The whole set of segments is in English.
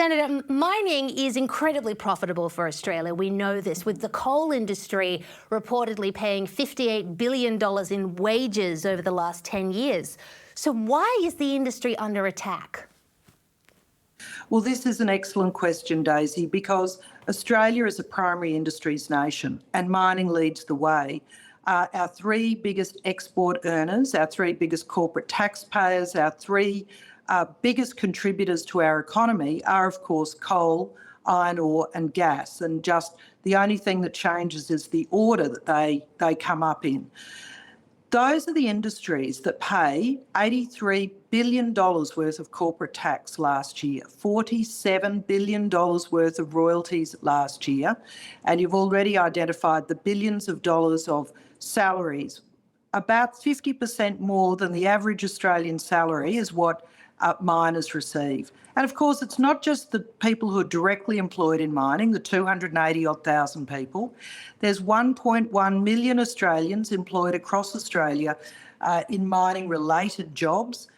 Senator, mining is incredibly profitable for Australia. We know this, with the coal industry reportedly paying $58 billion in wages over the last 10 years. So why is the industry under attack? Well, this is an excellent question, Daisy, because Australia is a primary industries nation and mining leads the way. Our three biggest export earners, our three biggest corporate taxpayers, our three biggest contributors to our economy are, of course, coal, iron ore and gas. And just the only thing that changes is the order that they come up in. Those are the industries that pay $83 billion worth of corporate tax last year, $47 billion worth of royalties last year, and you've already identified the billions of dollars of salaries. About 50% more than the average Australian salary is what miners receive. And of course, it's not just the people who are directly employed in mining, the 280,000 people. There's 1.1 million Australians employed across Australia in mining-related jobs.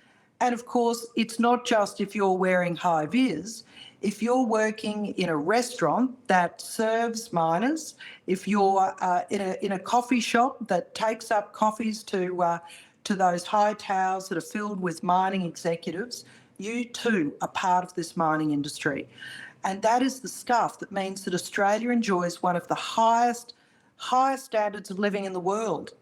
And of course, it's not just if you're wearing high vis. If you're working in a restaurant that serves miners, if you're in a coffee shop that takes up coffees to those high towers that are filled with mining executives, you too are part of this mining industry. And that is the stuff that means that Australia enjoys one of the highest standards of living in the world.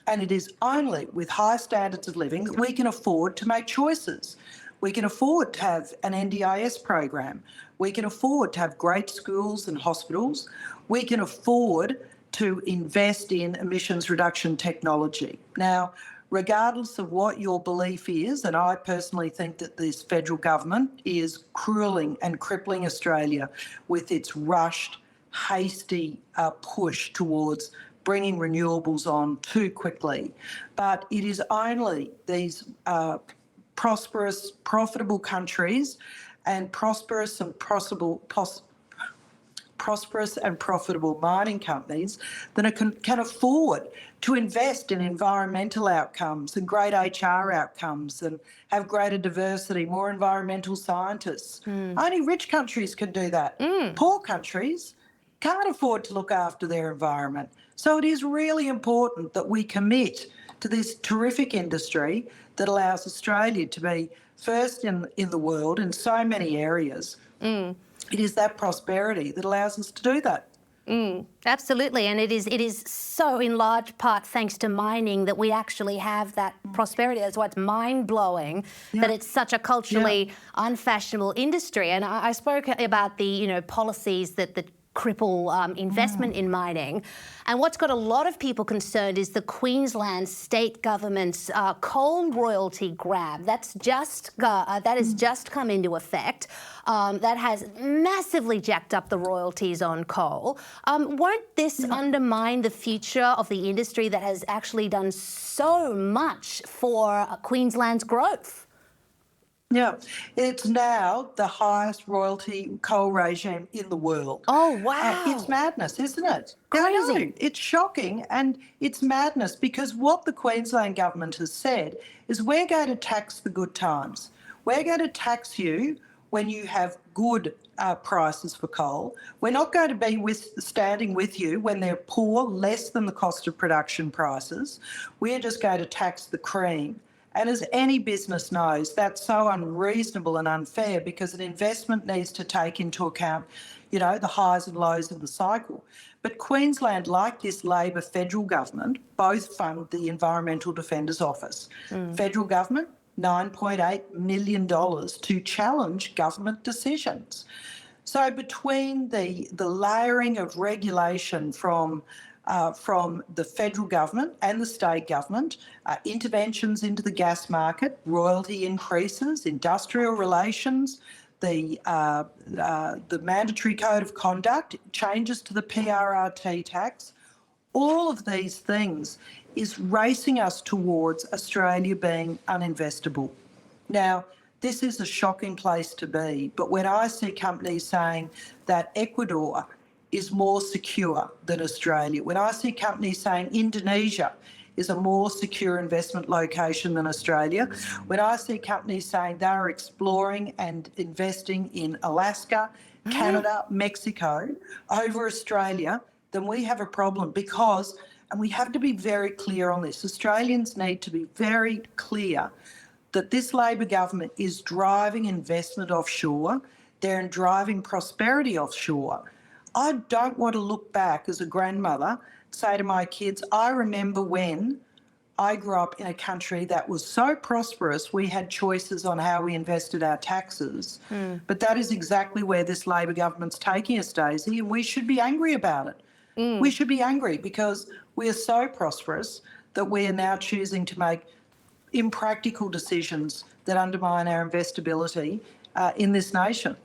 And it is only with high standards of living that we can afford to make choices. We can afford to have an NDIS program. We can afford to have great schools and hospitals. We can afford to invest in emissions reduction technology. Now, regardless of what your belief is, and I personally think that this federal government is cruelling and crippling Australia with its rushed, hasty push towards bringing renewables on too quickly. But it is only these prosperous, profitable countries and prosperous and profitable mining companies that can afford to invest in environmental outcomes and great HR outcomes and have greater diversity, more environmental scientists. Only rich countries can do that. Poor countries can't afford to look after their environment. So it is really important that we commit to this terrific industry that allows Australia to be first in the world in so many areas. It is that prosperity that allows us to do that. Absolutely, and it is so in large part thanks to mining that we actually have that prosperity. That's why it's mind-blowing that it's such a culturally unfashionable industry. And I spoke about the policies that cripple investment in mining. And what's got a lot of people concerned is the Queensland state government's coal royalty grab. That has just come into effect. That has massively jacked up the royalties on coal. Won't this undermine the future of the industry that has actually done so much for Queensland's growth? Yeah, it's now the highest royalty coal regime in the world. Oh, wow. It's madness, isn't it? Crazy. It's shocking and it's madness because what the Queensland government has said is we're going to tax the good times. We're going to tax you when you have good prices for coal. We're not going to be standing with you when they're poor, less than the cost of production prices. We're just going to tax the cream. And as any business knows, that's so unreasonable and unfair because an investment needs to take into account, the highs and lows of the cycle. But Queensland, like this Labor federal government, both fund the Environmental Defenders Office. Federal government, $9.8 million to challenge government decisions. So between the layering of regulation from the federal government and the state government, interventions into the gas market, royalty increases, industrial relations, the mandatory code of conduct, changes to the PRRT tax, all of these things is racing us towards Australia being uninvestable. Now, this is a shocking place to be, but when I see companies saying that Ecuador is more secure than Australia, when I see companies saying Indonesia is a more secure investment location than Australia. When I see companies saying they are exploring and investing in Alaska, Canada, Mexico over Australia, then we have a problem because, and we have to be very clear on this, Australians need to be very clear that this Labor government is driving investment offshore. They're driving prosperity offshore. I don't want to look back as a grandmother, say to my kids, I remember when I grew up in a country that was so prosperous we had choices on how we invested our taxes. But that is exactly where this Labor government's taking us, Daisy, and we should be angry about it. We should be angry because we are so prosperous that we are now choosing to make impractical decisions that undermine our investability in this nation.